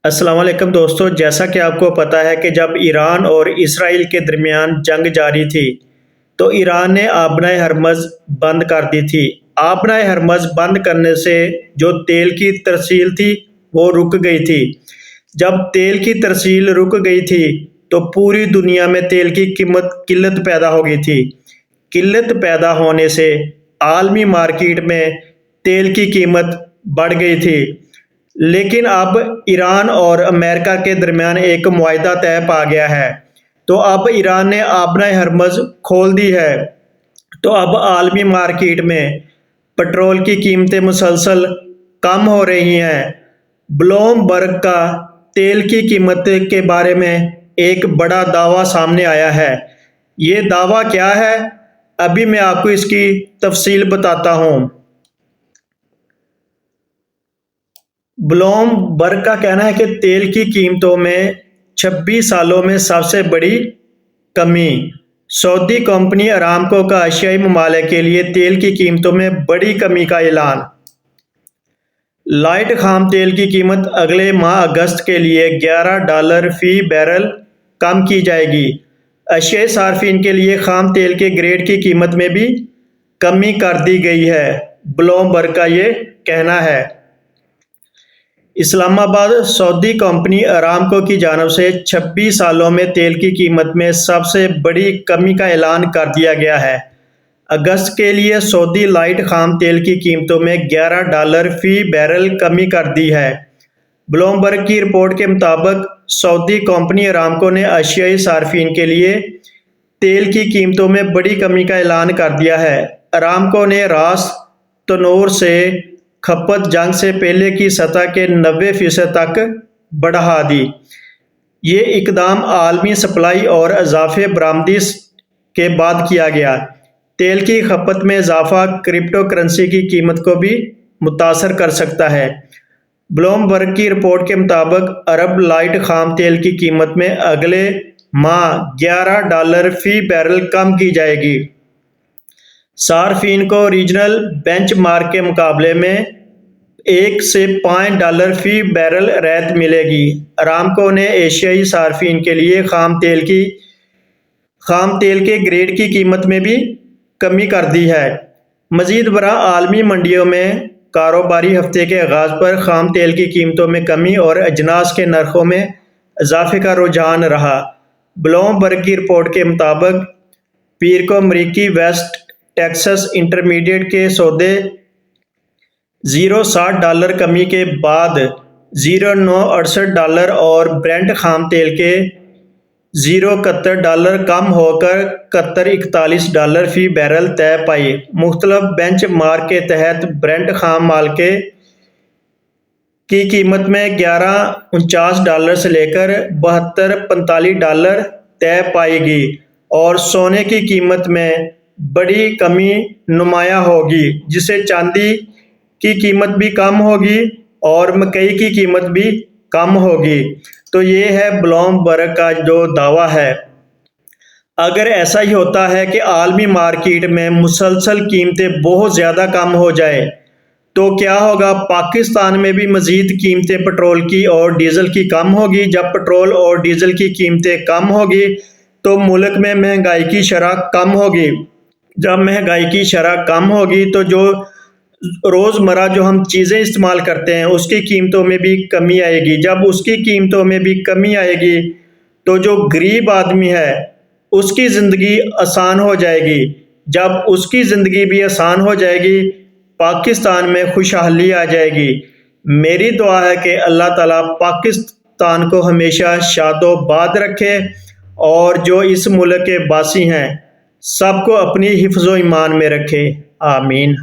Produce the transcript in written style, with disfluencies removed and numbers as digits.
السلام علیکم دوستو، جیسا کہ آپ کو پتہ ہے کہ جب ایران اور اسرائیل کے درمیان جنگ جاری تھی تو ایران نے آبنہ ہرمز بند کر دی تھی۔ آبنہ ہرمز بند کرنے سے جو تیل کی ترسیل تھی وہ رک گئی تھی۔ جب تیل کی ترسیل رک گئی تھی تو پوری دنیا میں تیل کی قلت پیدا ہو گئی تھی۔ قلت پیدا ہونے سے عالمی مارکیٹ میں تیل کی قیمت بڑھ گئی تھی، لیکن اب ایران اور امریکہ کے درمیان ایک معاہدہ طے پا گیا ہے، تو اب ایران نے آبنہ ہرمز کھول دی ہے، تو اب عالمی مارکیٹ میں پٹرول کی قیمتیں مسلسل کم ہو رہی ہیں۔ بلوم برگ کا تیل کی قیمت کے بارے میں ایک بڑا دعویٰ سامنے آیا ہے۔ یہ دعویٰ کیا ہے؟ ابھی میں آپ کو اس کی تفصیل بتاتا ہوں۔ بلوم برگ کا کہنا ہے کہ تیل کی قیمتوں میں 26 سالوں میں سب سے بڑی کمی۔ سعودی کمپنی ارامکو کا ایشیائی ممالک کے لیے تیل کی قیمتوں میں بڑی کمی کا اعلان۔ لائٹ خام تیل کی قیمت اگلے ماہ اگست کے لیے $11 فی بیرل کم کی جائے گی۔ ایشیائی صارفین کے لیے خام تیل کے گریڈ کی قیمت میں بھی کمی کر دی گئی ہے، بلوم برگ کا یہ کہنا ہے۔ اسلام آباد سعودی کمپنی ارامکو کی جانب سے 26 سالوں میں تیل کی قیمت میں سب سے بڑی کمی کا اعلان کر دیا گیا ہے۔ اگست کے لیے سعودی لائٹ خام تیل کی قیمتوں میں $11 فی بیرل کمی کر دی ہے۔ بلوم برگ کی رپورٹ کے مطابق سعودی کمپنی ارامکو نے ایشیائی صارفین کے لیے تیل کی قیمتوں میں بڑی کمی کا اعلان کر دیا ہے۔ ارامکو نے راس تنور سے کھپت جنگ سے پہلے کی سطح کے 90% تک بڑھا دی۔ یہ اقدام عالمی سپلائی اور اضافی برآمدی کے بعد کیا گیا۔ تیل کی کھپت میں اضافہ کرپٹو کرنسی کی قیمت کو بھی متاثر کر سکتا ہے۔ بلوم برگ کی رپورٹ کے مطابق عرب لائٹ خام تیل کی قیمت میں اگلے ماہ $11 فی بیرل کم کی جائے گی۔ صارفین کو ریجنل بینچ مارک کے مقابلے میں $1 سے $5 فی بیرل رعایت ملے گی۔ ارامکو نے ایشیائی صارفین کے لیے خام تیل کے گریڈ کی قیمت میں بھی کمی کر دی ہے۔ مزید برآں عالمی منڈیوں میں کاروباری ہفتے کے آغاز پر خام تیل کی قیمتوں میں کمی اور اجناس کے نرخوں میں اضافے کا رجحان رہا۔ بلوم برگ کی رپورٹ کے مطابق پیر کو امریکی ویسٹ ٹیکسس انٹرمیڈیٹ کے سودے $0.60 کمی کے بعد $0.968 اور برنٹ خام تیل کے $0.71 کم ہو کر $41 فی بیرل طے پائی۔ مختلف بینچ مارک کے تحت برنٹ خام مال کی قیمت میں $11.49 سے لے کر $72.45 طے پائے گی اور سونے کی قیمت میں بڑی کمی نمایاں ہوگی، جس سے چاندی کی قیمت بھی کم ہوگی اور مکئی کی قیمت بھی کم ہوگی۔ تو یہ ہے بلوم برگ کا جو دعویٰ ہے۔ اگر ایسا ہی ہوتا ہے کہ عالمی مارکیٹ میں مسلسل قیمتیں بہت زیادہ کم ہو جائیں تو کیا ہوگا؟ پاکستان میں بھی مزید قیمتیں پٹرول کی اور ڈیزل کی کم ہوگی۔ جب پٹرول اور ڈیزل کی قیمتیں کم ہوگی تو ملک میں مہنگائی کی شرح کم ہوگی۔ جب مہنگائی کی شرح کم ہوگی تو جو روزمرہ جو ہم چیزیں استعمال کرتے ہیں اس کی قیمتوں میں بھی کمی آئے گی۔ جب اس کی قیمتوں میں بھی کمی آئے گی تو جو غریب آدمی ہے اس کی زندگی آسان ہو جائے گی۔ جب اس کی زندگی بھی آسان ہو جائے گی، پاکستان میں خوشحالی آ جائے گی۔ میری دعا ہے کہ اللہ تعالیٰ پاکستان کو ہمیشہ شاد و باد رکھے اور جو اس ملک کے باسی ہیں سب کو اپنی حفظ و ایمان میں رکھے۔ آمین۔